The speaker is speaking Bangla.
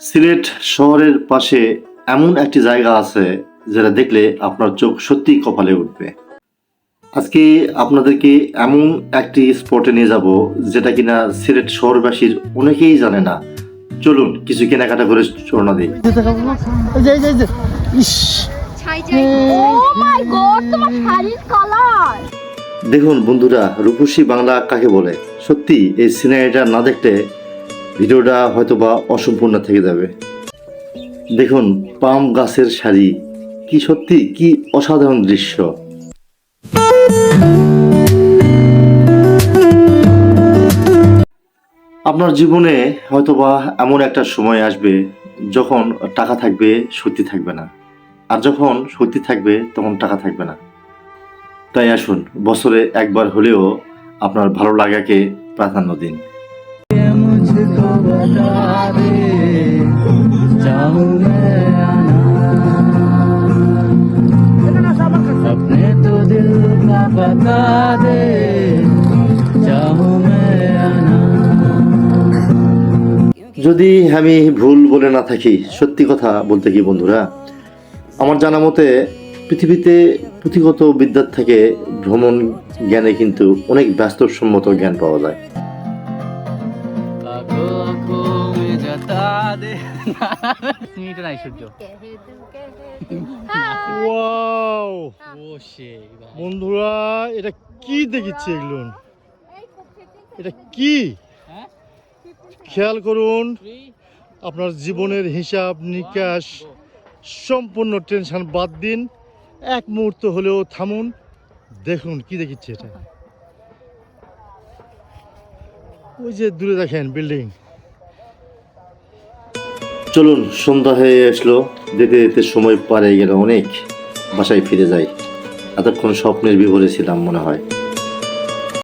সিলেট শহরের পাশে এমন একটি জায়গা আছে যেটা দেখলে আপনার চোখ সত্যি কপালে উঠবে। আজকে আপনাদেরকে এমন একটি স্পটে নিয়ে যাব যেটা কিনা সিলেট শহরবাসীর অনেকেই জানে না। চলুন কিছু কেনাকাটা করে রওনা দিই। দেখুন বন্ধুরা, রূপসী বাংলা কাকে বলে। সত্যি এই সিনারিটা না দেখলে ভিডিওটা হয়তো বা অসম্পূর্ণ থেকে যাবে। দেখুন পাম গাছের সারি, কি সত্যি কি অসাধারণ দৃশ্য। আপনার জীবনে হয়তোবা এমন একটা সময় আসবে যখন টাকা থাকবে, শক্তি থাকবে না, আর যখন শক্তি থাকবে তখন টাকা থাকবে না। তাই আসুন বছরে একবার হলেও আপনার ভালো লাগাকে প্রাধান্য দিন। যদি আমি ভুল বলে না থাকি, সত্যি কথা বলতে কি বন্ধুরা, আমার জানা মতে পৃথিবীতে পুঁথিগত বিদ্যার থেকে ভ্রমণ জ্ঞানে কিন্তু অনেক বাস্তবসম্মত জ্ঞান পাওয়া যায়। বন্ধুরা এটা কি দেখেছি, এগুলো এটা কি খেয়াল করুন। আপনার জীবনের হিসাব নিকাশ সম্পূর্ণ টেনশন বাদ দিন, এক মুহূর্ত হলেও থামুন, দেখুন কি দেখিচ্ছে এটা। ওই যে দূরে দেখেন বিল্ডিং। চলুন, সন্ধ্যা হয়ে আসলো, যেতে যেতে সময় পার হয়ে গেল অনেক। বাসায় ফিরে যাই, এতক্ষণ স্বপ্নের বিভোরে ছিলাম মনে হয়।